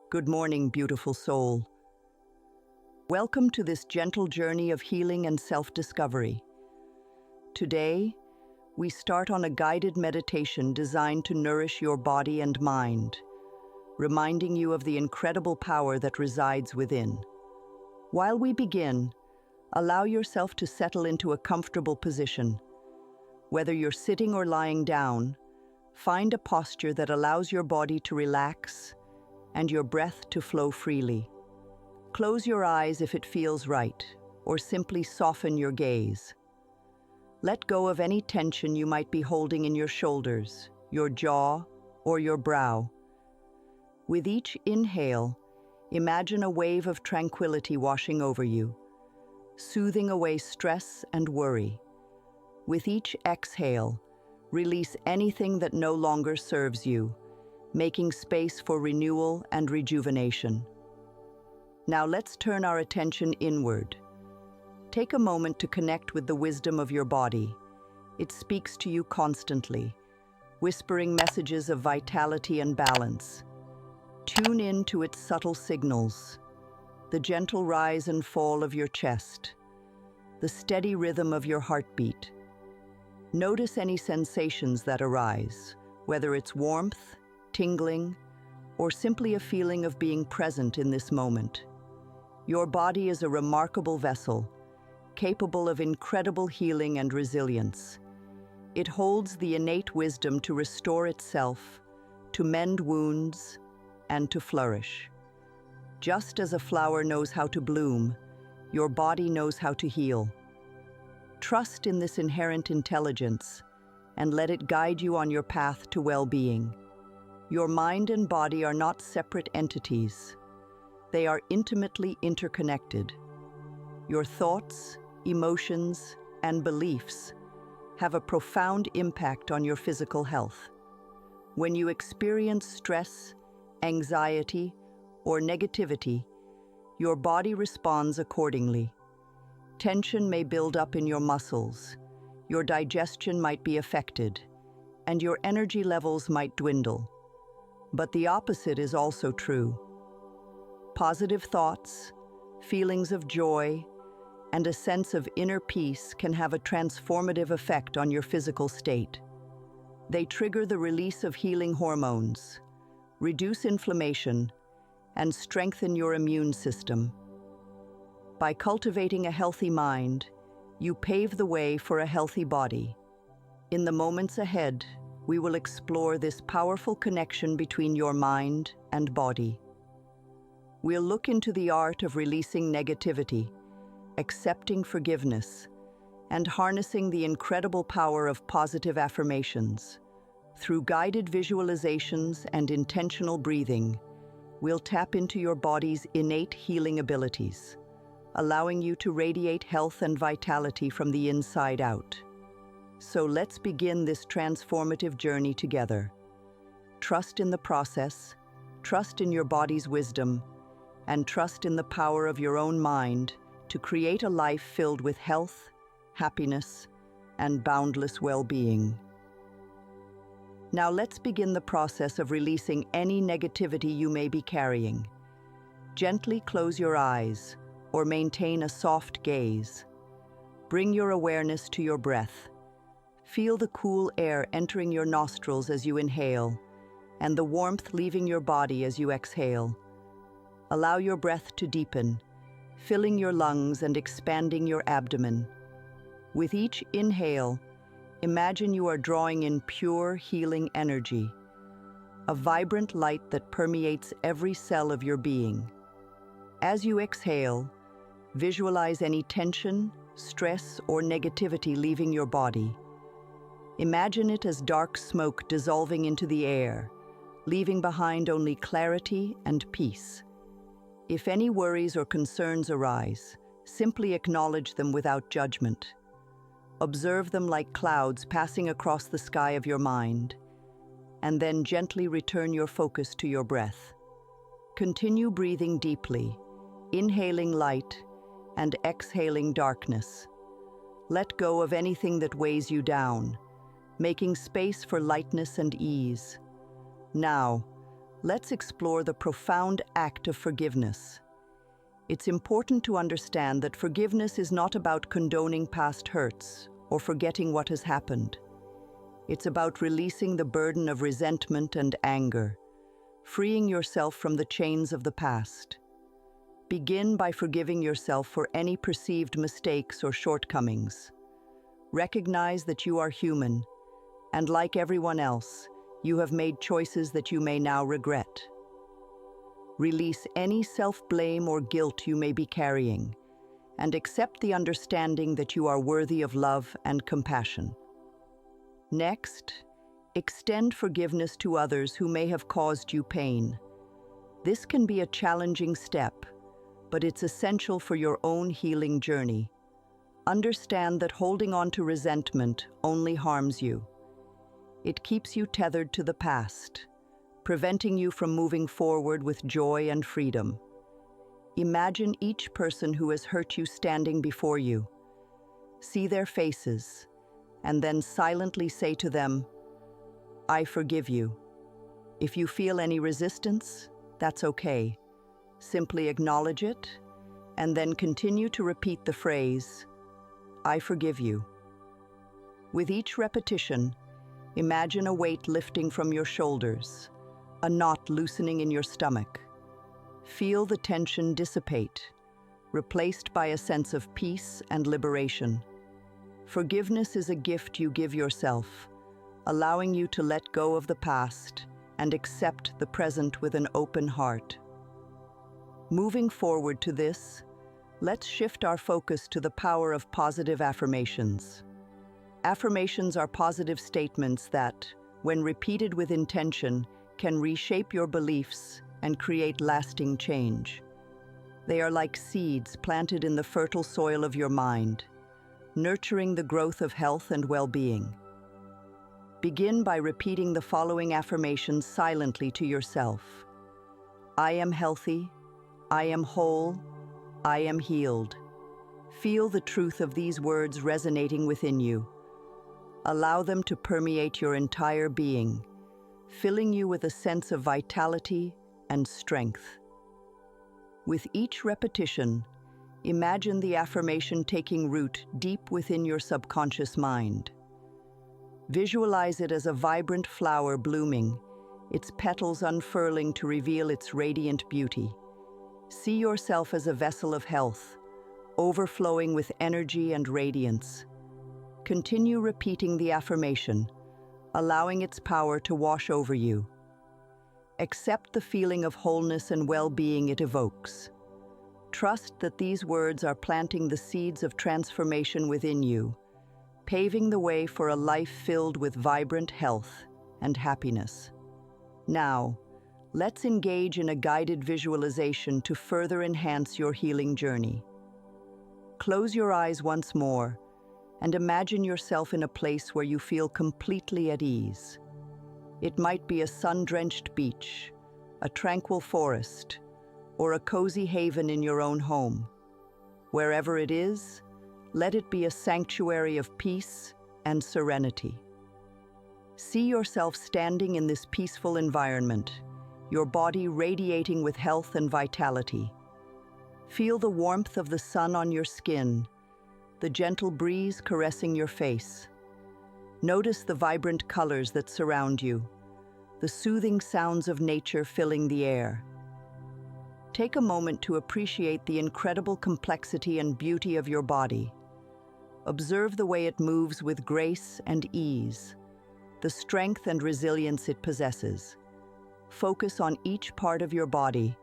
Good morning, beautiful soul. Welcome to this gentle journey of healing and self-discovery. Today, we start on a guided meditation designed to nourish your body and mind, reminding you of the incredible power that resides within. While we begin, allow yourself to settle into a comfortable position. Whether you're sitting or lying down, find a posture that allows your body to relax and your breath to flow freely. Close your eyes if it feels right, or simply soften your gaze. Let go of any tension you might be holding in your shoulders, your jaw, or your brow. With each inhale, imagine a wave of tranquility washing over you, soothing away stress and worry. With each exhale, release anything that no longer serves you, making space for renewal and rejuvenation. Now let's turn our attention inward. Take a moment to connect with the wisdom of your body. It speaks to you constantly, whispering messages of vitality and balance. Tune in to its subtle signals, the gentle rise and fall of your chest, the steady rhythm of your heartbeat. Notice any sensations that arise, whether it's warmth, tingling, or simply a feeling of being present in this moment. Your body is a remarkable vessel, capable of incredible healing and resilience. It holds the innate wisdom to restore itself, to mend wounds, and to flourish. Just as a flower knows how to bloom, your body knows how to heal. Trust in this inherent intelligence and let it guide you on your path to well-being. Your mind and body are not separate entities. They are intimately interconnected. Your thoughts, emotions, and beliefs have a profound impact on your physical health. When you experience stress, anxiety, or negativity, your body responds accordingly. Tension may build up in your muscles, your digestion might be affected, and your energy levels might dwindle. But the opposite is also true. Positive thoughts, feelings of joy, and a sense of inner peace can have a transformative effect on your physical state. They trigger the release of healing hormones, reduce inflammation, and strengthen your immune system. By cultivating a healthy mind, you pave the way for a healthy body. In the moments ahead, we will explore this powerful connection between your mind and body. We'll look into the art of releasing negativity, accepting forgiveness, and harnessing the incredible power of positive affirmations. Through guided visualizations and intentional breathing, we'll tap into your body's innate healing abilities, allowing you to radiate health and vitality from the inside out. So let's begin this transformative journey together. Trust in the process, trust in your body's wisdom, and trust in the power of your own mind to create a life filled with health, happiness, and boundless well-being. Now let's begin the process of releasing any negativity you may be carrying. Gently close your eyes or maintain a soft gaze. Bring your awareness to your breath. Feel the cool air entering your nostrils as you inhale, and the warmth leaving your body as you exhale. Allow your breath to deepen, filling your lungs and expanding your abdomen. With each inhale, imagine you are drawing in pure, healing energy, a vibrant light that permeates every cell of your being. As you exhale, visualize any tension, stress, or negativity leaving your body. Imagine it as dark smoke dissolving into the air, leaving behind only clarity and peace. If any worries or concerns arise, simply acknowledge them without judgment. Observe them like clouds passing across the sky of your mind, and then gently return your focus to your breath. Continue breathing deeply, inhaling light and exhaling darkness. Let go of anything that weighs you down, making space for lightness and ease. Now, let's explore the profound act of forgiveness. It's important to understand that forgiveness is not about condoning past hurts or forgetting what has happened. It's about releasing the burden of resentment and anger, freeing yourself from the chains of the past. Begin by forgiving yourself for any perceived mistakes or shortcomings. Recognize that you are human, and like everyone else, you have made choices that you may now regret. Release any self-blame or guilt you may be carrying, and accept the understanding that you are worthy of love and compassion. Next, extend forgiveness to others who may have caused you pain. This can be a challenging step, but it's essential for your own healing journey. Understand that holding on to resentment only harms you. It keeps you tethered to the past, preventing you from moving forward with joy and freedom. Imagine each person who has hurt you standing before you. See their faces, and then silently say to them, "I forgive you." If you feel any resistance, that's okay. Simply acknowledge it, and then continue to repeat the phrase, "I forgive you." With each repetition, imagine a weight lifting from your shoulders, a knot loosening in your stomach. Feel the tension dissipate, replaced by a sense of peace and liberation. Forgiveness is a gift you give yourself, allowing you to let go of the past and accept the present with an open heart. Moving forward to this, let's shift our focus to the power of positive affirmations. Affirmations are positive statements that, when repeated with intention, can reshape your beliefs and create lasting change. They are like seeds planted in the fertile soil of your mind, nurturing the growth of health and well-being. Begin by repeating the following affirmations silently to yourself. I am healthy, I am whole, I am healed. Feel the truth of these words resonating within you. Allow them to permeate your entire being, filling you with a sense of vitality and strength. With each repetition, imagine the affirmation taking root deep within your subconscious mind. Visualize it as a vibrant flower blooming, its petals unfurling to reveal its radiant beauty. See yourself as a vessel of health, overflowing with energy and radiance. Continue repeating the affirmation, allowing its power to wash over you. Accept the feeling of wholeness and well-being it evokes. Trust that these words are planting the seeds of transformation within you, paving the way for a life filled with vibrant health and happiness. Now, let's engage in a guided visualization to further enhance your healing journey. Close your eyes once more and imagine yourself in a place where you feel completely at ease. It might be a sun-drenched beach, a tranquil forest, or a cozy haven in your own home. Wherever it is, let it be a sanctuary of peace and serenity. See yourself standing in this peaceful environment, your body radiating with health and vitality. Feel the warmth of the sun on your skin, the gentle breeze caressing your face. Notice the vibrant colors that surround you, the soothing sounds of nature filling the air. Take a moment to appreciate the incredible complexity and beauty of your body. Observe the way it moves with grace and ease, the strength and resilience it possesses. Focus on each part of your body,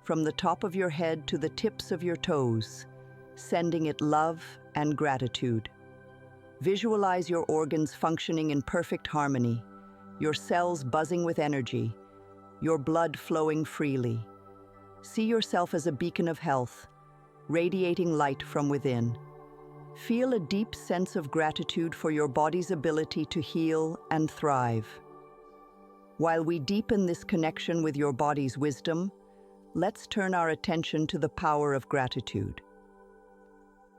from the top of your head to the tips of your toes, sending it love and gratitude. Visualize your organs functioning in perfect harmony, your cells buzzing with energy, your blood flowing freely. See yourself as a beacon of health, radiating light from within. Feel a deep sense of gratitude for your body's ability to heal and thrive. While we deepen this connection with your body's wisdom, let's turn our attention to the power of gratitude.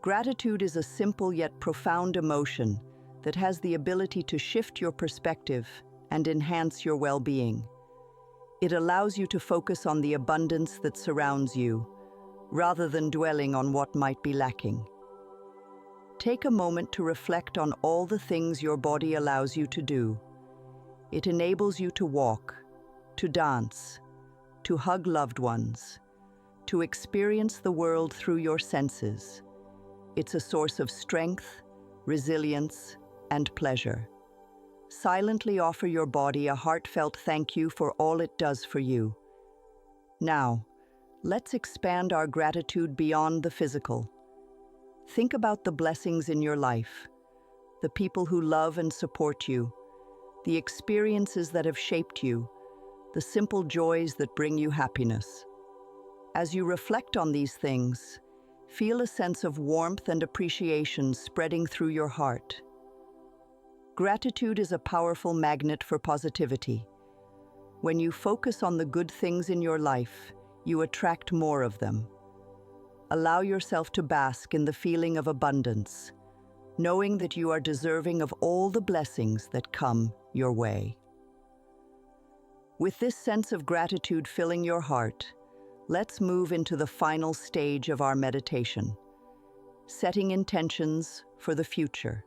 Gratitude is a simple yet profound emotion that has the ability to shift your perspective and enhance your well-being. It allows you to focus on the abundance that surrounds you, rather than dwelling on what might be lacking. Take a moment to reflect on all the things your body allows you to do. It enables you to walk, to dance, to hug loved ones, to experience the world through your senses. It's a source of strength, resilience, and pleasure. Silently offer your body a heartfelt thank you for all it does for you. Now, let's expand our gratitude beyond the physical. Think about the blessings in your life, the people who love and support you, the experiences that have shaped you, the simple joys that bring you happiness. As you reflect on these things, feel a sense of warmth and appreciation spreading through your heart. Gratitude is a powerful magnet for positivity. When you focus on the good things in your life, you attract more of them. Allow yourself to bask in the feeling of abundance, knowing that you are deserving of all the blessings that come your way. With this sense of gratitude filling your heart, let's move into the final stage of our meditation, setting intentions for the future.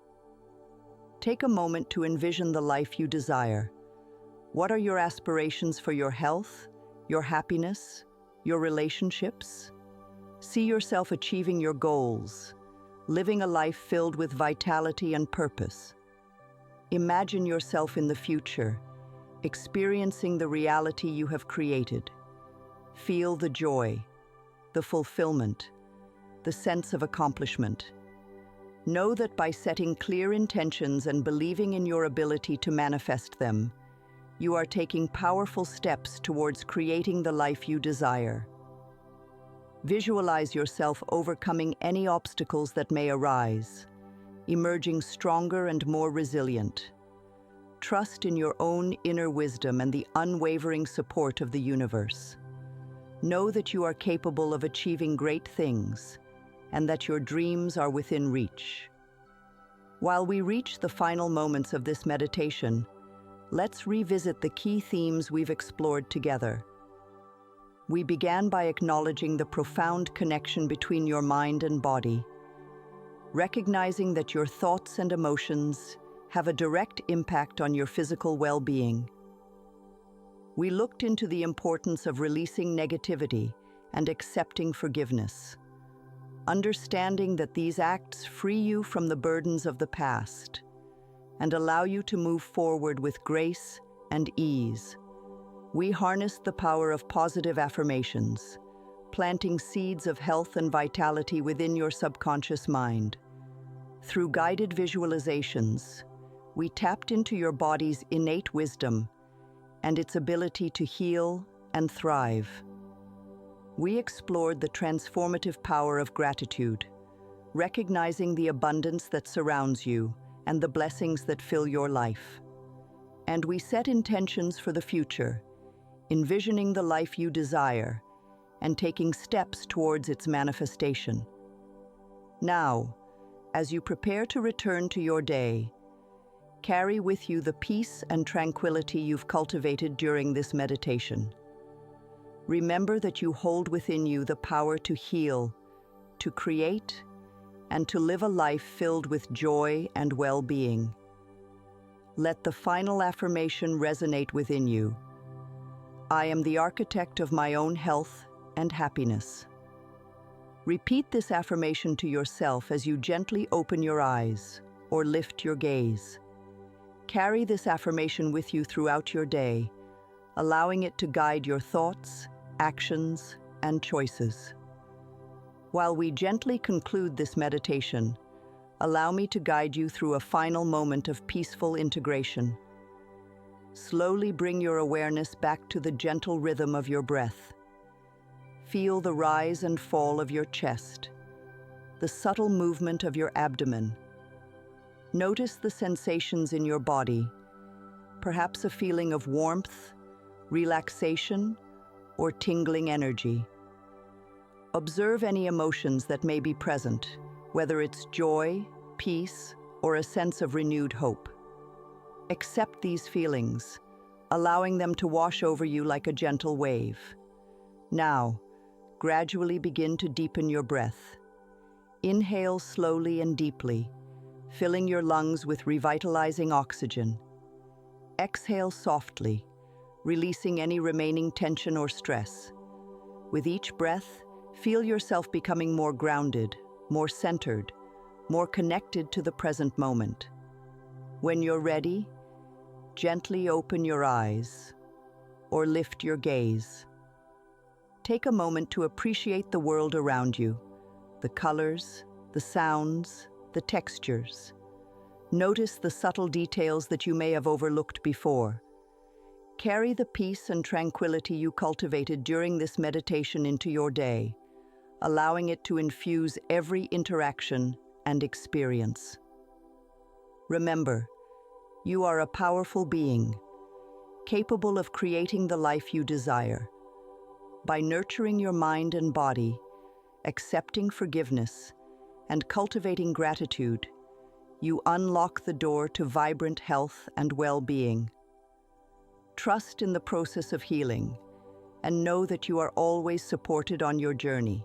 Take a moment to envision the life you desire. What are your aspirations for your health, your happiness, your relationships? See yourself achieving your goals, living a life filled with vitality and purpose. Imagine yourself in the future, experiencing the reality you have created. Feel the joy, the fulfillment, the sense of accomplishment. Know that by setting clear intentions and believing in your ability to manifest them, you are taking powerful steps towards creating the life you desire. Visualize yourself overcoming any obstacles that may arise, emerging stronger and more resilient. Trust in your own inner wisdom and the unwavering support of the universe. Know that you are capable of achieving great things and that your dreams are within reach. While we reach the final moments of this meditation, let's revisit the key themes we've explored together. We began by acknowledging the profound connection between your mind and body, recognizing that your thoughts and emotions have a direct impact on your physical well-being. We looked into the importance of releasing negativity and accepting forgiveness, understanding that these acts free you from the burdens of the past and allow you to move forward with grace and ease. We harnessed the power of positive affirmations, planting seeds of health and vitality within your subconscious mind. Through guided visualizations, we tapped into your body's innate wisdom and its ability to heal and thrive. We explored the transformative power of gratitude, recognizing the abundance that surrounds you and the blessings that fill your life. And we set intentions for the future, envisioning the life you desire and taking steps towards its manifestation. Now, as you prepare to return to your day, carry with you the peace and tranquility you've cultivated during this meditation. Remember that you hold within you the power to heal, to create, and to live a life filled with joy and well-being. Let the final affirmation resonate within you. I am the architect of my own health and happiness. Repeat this affirmation to yourself as you gently open your eyes or lift your gaze. Carry this affirmation with you throughout your day, allowing it to guide your thoughts, actions, and choices. While we gently conclude this meditation, allow me to guide you through a final moment of peaceful integration. Slowly bring your awareness back to the gentle rhythm of your breath. Feel the rise and fall of your chest, the subtle movement of your abdomen. Notice the sensations in your body, perhaps a feeling of warmth, relaxation, or tingling energy. Observe any emotions that may be present, whether it's joy, peace, or a sense of renewed hope. Accept these feelings, allowing them to wash over you like a gentle wave. Now, gradually begin to deepen your breath. Inhale slowly and deeply, filling your lungs with revitalizing oxygen. Exhale softly, releasing any remaining tension or stress. With each breath, feel yourself becoming more grounded, more centered, more connected to the present moment. When you're ready, gently open your eyes or lift your gaze. Take a moment to appreciate the world around you, the colors, the sounds, the textures. Notice the subtle details that you may have overlooked before. Carry the peace and tranquility you cultivated during this meditation into your day, allowing it to infuse every interaction and experience. Remember, you are a powerful being, capable of creating the life you desire. By nurturing your mind and body, accepting forgiveness, and cultivating gratitude, you unlock the door to vibrant health and well-being. Trust in the process of healing, and know that you are always supported on your journey.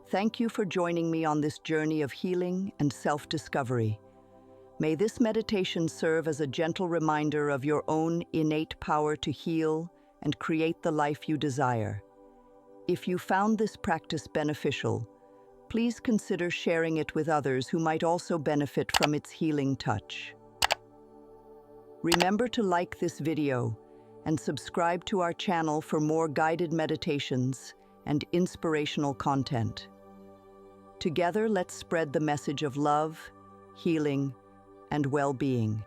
Thank you for joining me on this journey of healing and self-discovery. May this meditation serve as a gentle reminder of your own innate power to heal and create the life you desire. If you found this practice beneficial, please consider sharing it with others who might also benefit from its healing touch. Remember to like this video and subscribe to our channel for more guided meditations and inspirational content. Together, let's spread the message of love, healing, and well-being.